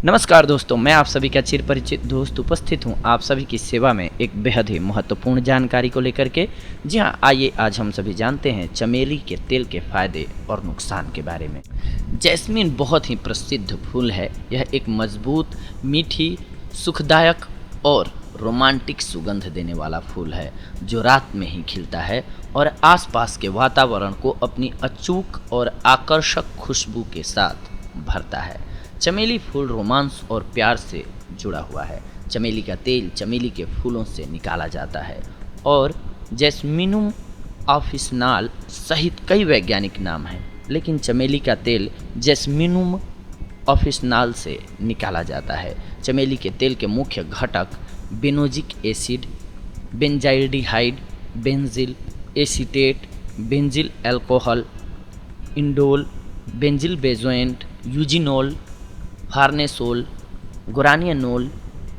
नमस्कार दोस्तों, मैं आप सभी का चिर परिचित दोस्त उपस्थित हूं आप सभी की सेवा में एक बेहद ही महत्वपूर्ण जानकारी को लेकर के। जी हां, आइए आज हम सभी जानते हैं चमेली के तेल के फायदे और नुकसान के बारे में। जैस्मिन बहुत ही प्रसिद्ध फूल है। यह एक मजबूत, मीठी, सुखदायक और रोमांटिक सुगंध देने वाला फूल है जो रात में ही खिलता है और आसपास के वातावरण को अपनी अचूक और आकर्षक खुशबू के साथ भरता है। चमेली फूल रोमांस और प्यार से जुड़ा हुआ है। चमेली का तेल चमेली के फूलों से निकाला जाता है और जैस्मिनुम ऑफिसनाल सहित कई वैज्ञानिक नाम हैं, लेकिन चमेली का तेल जैस्मिनुम ऑफिसनाल से निकाला जाता है। चमेली के तेल के मुख्य घटक benzoic acid, benzaldehyde, benzyl acetate, benzyl alcohol, indole, benzyl benzoate, eugenol, farnesol, geraniol,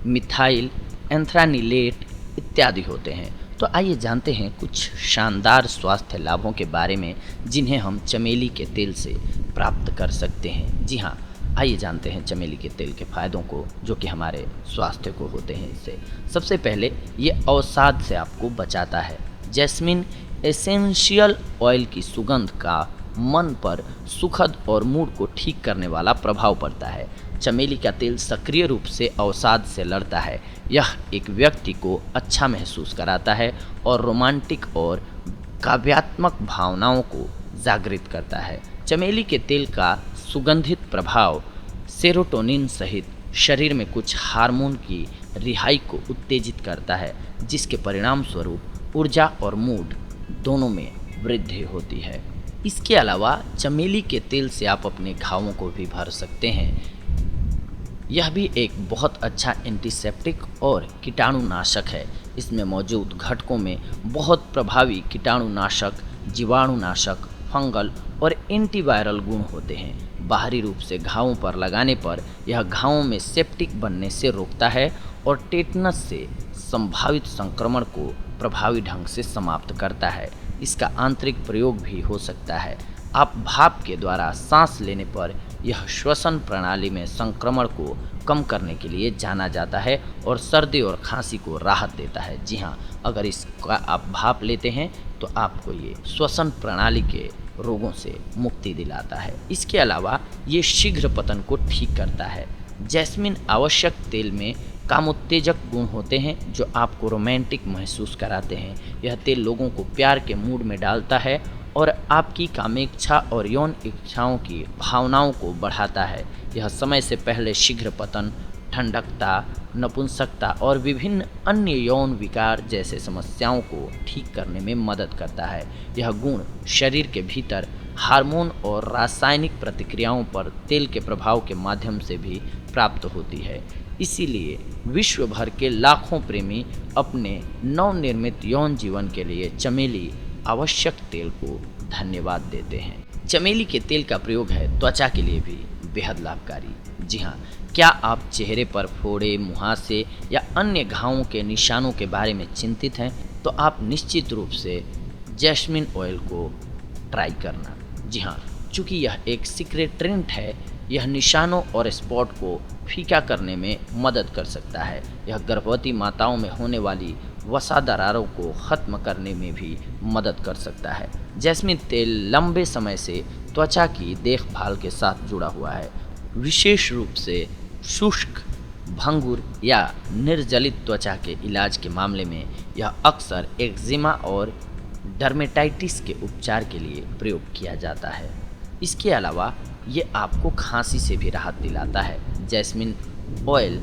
methyl anthranilate इत्यादि होते हैं। तो आइए जानते हैं कुछ शानदार स्वास्थ्य लाभों के बारे में जिन्हें हम चमेली के तेल से प्राप्त कर सकते हैं। जी हाँ, आइए जानते हैं चमेली के तेल के फायदों को जो कि हमारे स्वास्थ्य को होते हैं। इससे सबसे पहले ये अवसाद से आपको बचाता है। जैस्मिन एसेंशियल ऑयल की सुगंध का मन पर सुखद और मूड को ठीक करने वाला प्रभाव पड़ता है। चमेली का तेल सक्रिय रूप से अवसाद से लड़ता है। यह एक व्यक्ति को अच्छा महसूस कराता है और रोमांटिक और काव्यात्मक भावनाओं को जागृत करता है। चमेली के तेल का सुगंधित प्रभाव सेरोटोनिन सहित शरीर में कुछ हार्मोन की रिहाई को उत्तेजित करता है, जिसके परिणाम स्वरूप ऊर्जा और मूड दोनों में वृद्धि होती है। इसके अलावा चमेली के तेल से आप अपने घावों को भी भर सकते हैं। यह भी एक बहुत अच्छा एंटीसेप्टिक और कीटाणुनाशक है। इसमें मौजूद घटकों में बहुत प्रभावी कीटाणुनाशक, जीवाणुनाशक, फंगल और एंटीवायरल गुण होते हैं। बाहरी रूप से घावों पर लगाने पर यह घावों में सेप्टिक बनने से रोकता है और टेटनस से संभावित संक्रमण को प्रभावी ढंग से समाप्त करता है। इसका आंतरिक प्रयोग भी हो सकता है। आप भाप के द्वारा सांस लेने पर यह श्वसन प्रणाली में संक्रमण को कम करने के लिए जाना जाता है और सर्दी और खांसी को राहत देता है। जी हाँ, अगर इसका आप भाप लेते हैं तो आपको ये श्वसन प्रणाली के रोगों से मुक्ति दिलाता है। इसके अलावा ये शीघ्र पतन को ठीक करता है। जैस्मिन आवश्यक तेल में कामोत्तेजक गुण होते हैं जो आपको रोमांटिक महसूस कराते हैं। यह तेल लोगों को प्यार के मूड में डालता है और आपकी कामेच्छा और यौन इच्छाओं की भावनाओं को बढ़ाता है। यह समय से पहले शीघ्र पतन, ठंडकता, नपुंसकता और विभिन्न अन्य यौन विकार जैसे समस्याओं को ठीक करने में मदद करता है। यह गुण शरीर के भीतर हार्मोन और रासायनिक प्रतिक्रियाओं पर तेल के प्रभाव के माध्यम से भी प्राप्त होती है। इसीलिए विश्व भर के लाखों प्रेमी अपने नवनिर्मित यौन जीवन के लिए चमेली आवश्यक तेल को धन्यवाद देते हैं। चमेली के तेल का प्रयोग है त्वचा के लिए भी बेहद लाभकारी। जी हाँ, क्या आप चेहरे पर फोड़े, मुहासे या अन्य घावों के निशानों के बारे में चिंतित हैं तो आप निश्चित रूप से जैस्मिन ऑयल को ट्राई करना। जी हाँ, चूँकि यह एक सीक्रेटेंट है, यह निशानों और स्पॉट को फीका करने में मदद कर सकता है। यह गर्भवती माताओं में होने वाली वसा दरारों को ख़त्म करने में भी मदद कर सकता है। जैस्मिन तेल लंबे समय से त्वचा की देखभाल के साथ जुड़ा हुआ है। विशेष रूप से शुष्क, भंगुर या निर्जलित त्वचा के इलाज के मामले में यह अक्सर एक्जिमा और डर्मेटाइटिस के उपचार के लिए प्रयोग किया जाता है। इसके अलावा ये आपको खांसी से भी राहत दिलाता है। जैस्मिन ऑयल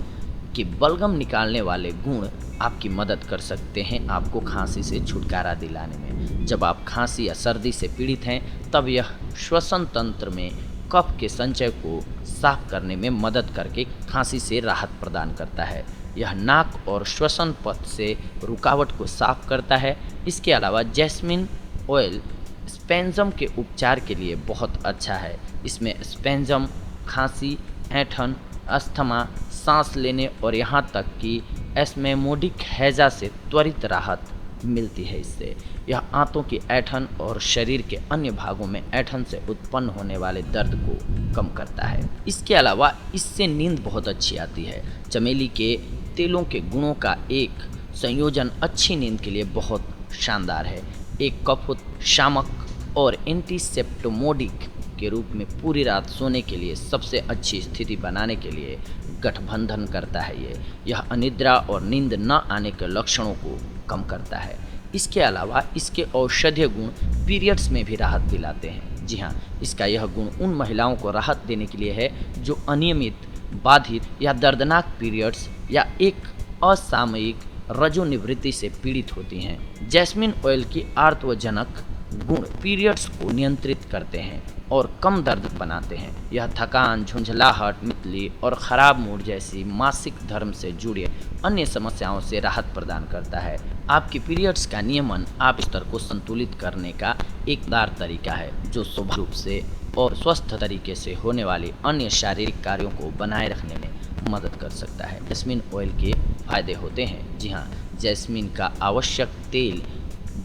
के बलगम निकालने वाले गुण आपकी मदद कर सकते हैं आपको खांसी से छुटकारा दिलाने में। जब आप खांसी या सर्दी से पीड़ित हैं तब यह श्वसन तंत्र में कफ के संचय को साफ करने में मदद करके खांसी से राहत प्रदान करता है। यह नाक और श्वसन पथ से रुकावट को साफ करता है। इसके अलावा जैस्मिन ऑयल स्पेंजम के उपचार के लिए बहुत अच्छा है। इसमें स्पेंजम, खांसी, ऐंठन, अस्थमा, सांस लेने और यहाँ तक कि एस्मेमोडिक हैजा से त्वरित राहत मिलती है इससे। यह आंतों की ऐंठन और शरीर के अन्य भागों में ऐंठन से उत्पन्न होने वाले दर्द को कम करता है। इसके अलावा इससे नींद बहुत अच्छी आती है। चमेली के तेलों के गुणों का एक संयोजन अच्छी नींद के लिए बहुत शानदार है। एक कफुत, शामक और एंटीसेप्टोमोडिक के रूप में पूरी रात सोने के लिए सबसे अच्छी स्थिति बनाने के लिए गठबंधन करता है। यह अनिद्रा और नींद न आने के लक्षणों को कम करता है। इसके अलावा इसके औषधीय गुण पीरियड्स में भी राहत दिलाते हैं। जी हाँ, इसका यह गुण उन महिलाओं को राहत देने के लिए है जो अनियमित, बाधित या दर्दनाक पीरियड्स या एक असामयिक रजोनिवृत्ति से पीड़ित होती हैं। जैस्मिन ऑयल की आर्तवजनक गुण पीरियड्स को नियंत्रित करते हैं और कम दर्द बनाते हैं। यह थकान, झुंझलाहट, मितली और ख़राब मूड जैसी मासिक धर्म से जुड़े अन्य समस्याओं से राहत प्रदान करता है। आपकी पीरियड्स का नियमन आप स्तर को संतुलित करने का एक दार तरीका है जो स्वाभाविक रूप से और स्वस्थ तरीके से होने वाले अन्य शारीरिक कार्यों को बनाए रखने में मदद कर सकता है। जैस्मिन ऑयल के फायदे होते हैं। जी हाँ, जैस्मिन का आवश्यक तेल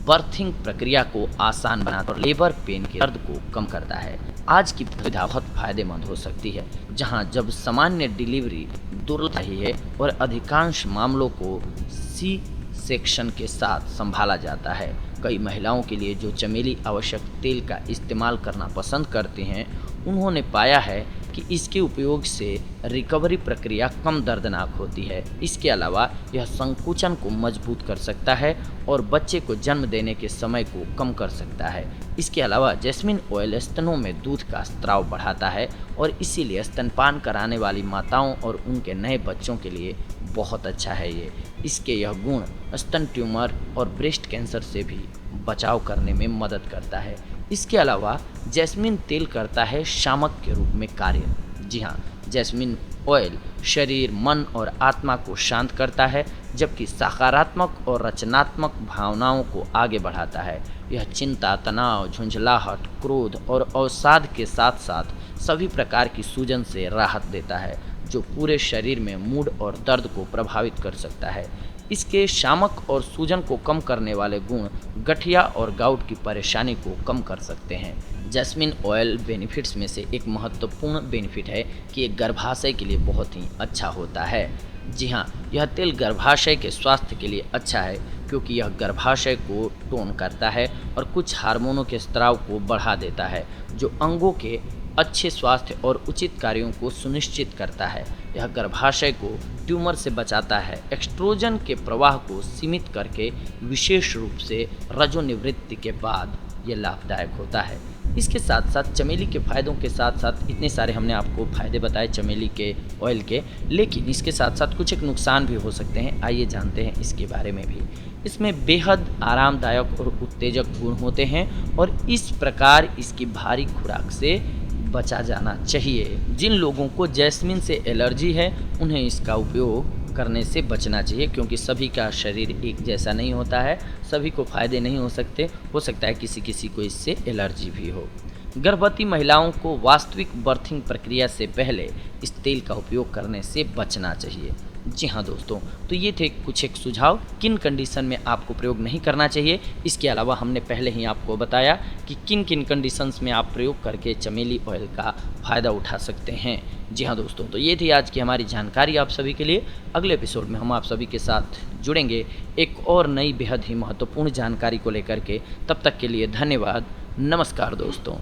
बर्थिंग प्रक्रिया को आसान बनाता और लेबर पेन के दर्द को कम करता है। आज की सुविधा बहुत फायदेमंद हो सकती है, जहां जब सामान्य डिलीवरी दुर्लभ रही है और अधिकांश मामलों को सी सेक्शन के साथ संभाला जाता है। कई महिलाओं के लिए जो चमेली आवश्यक तेल का इस्तेमाल करना पसंद करते हैं, उन्होंने पाया है कि इसके उपयोग से रिकवरी प्रक्रिया कम दर्दनाक होती है। इसके अलावा यह संकुचन को मजबूत कर सकता है और बच्चे को जन्म देने के समय को कम कर सकता है। इसके अलावा जैस्मिन ऑयल स्तनों में दूध का स्त्राव बढ़ाता है और इसीलिए स्तनपान कराने वाली माताओं और उनके नए बच्चों के लिए बहुत अच्छा है। इसके यह गुण स्तन ट्यूमर और ब्रेस्ट कैंसर से भी बचाव करने में मदद करता है। इसके अलावा जैस्मिन तेल करता है शामक के रूप में कार्य। जी हाँ, जैस्मिन ऑयल शरीर, मन और आत्मा को शांत करता है, जबकि सकारात्मक और रचनात्मक भावनाओं को आगे बढ़ाता है। यह चिंता, तनाव, झुंझलाहट, क्रोध और अवसाद के साथ साथ सभी प्रकार की सूजन से राहत देता है, जो पूरे शरीर में मूड और दर्द को प्रभावित कर सकता है। इसके शामक और सूजन को कम करने वाले गुण गठिया और गाउट की परेशानी को कम कर सकते हैं। जैस्मिन ऑयल बेनिफिट्स में से एक महत्वपूर्ण बेनिफिट है कि ये गर्भाशय के लिए बहुत ही अच्छा होता है। जी हाँ, यह तेल गर्भाशय के स्वास्थ्य के लिए अच्छा है क्योंकि यह गर्भाशय को टोन करता है और कुछ हार्मोनों के स्त्राव को बढ़ा देता है, जो अंगों के अच्छे स्वास्थ्य और उचित कार्यों को सुनिश्चित करता है। यह गर्भाशय को ट्यूमर से बचाता है, एक्स्ट्रोजन के प्रवाह को सीमित करके, विशेष रूप से रजोनिवृत्ति के बाद ये लाभदायक होता है। इसके साथ साथ चमेली के फ़ायदों के साथ साथ इतने सारे हमने आपको फ़ायदे बताए चमेली के ऑयल के, लेकिन इसके साथ साथ कुछ एक नुकसान भी हो सकते हैं। आइए जानते हैं इसके बारे में भी। इसमें बेहद आरामदायक और उत्तेजक गुण होते हैं और इस प्रकार इसकी भारी खुराक से बचा जाना चाहिए। जिन लोगों को जैस्मिन से एलर्जी है, उन्हें इसका उपयोग करने से बचना चाहिए क्योंकि सभी का शरीर एक जैसा नहीं होता है, सभी को फ़ायदे नहीं हो सकते। हो सकता है किसी किसी को इससे एलर्जी भी हो। गर्भवती महिलाओं को वास्तविक बर्थिंग प्रक्रिया से पहले इस तेल का उपयोग करने से बचना चाहिए। जी हाँ दोस्तों, तो ये थे कुछ एक सुझाव किन कंडीशन में आपको प्रयोग नहीं करना चाहिए। इसके अलावा हमने पहले ही आपको बताया कि किन किन कंडीशंस में आप प्रयोग करके चमेली ऑयल का फ़ायदा उठा सकते हैं। जी हाँ दोस्तों, तो ये थी आज की हमारी जानकारी आप सभी के लिए। अगले एपिसोड में हम आप सभी के साथ जुड़ेंगे एक और नई बेहद ही महत्वपूर्ण जानकारी को लेकर के। तब तक के लिए धन्यवाद। नमस्कार दोस्तों।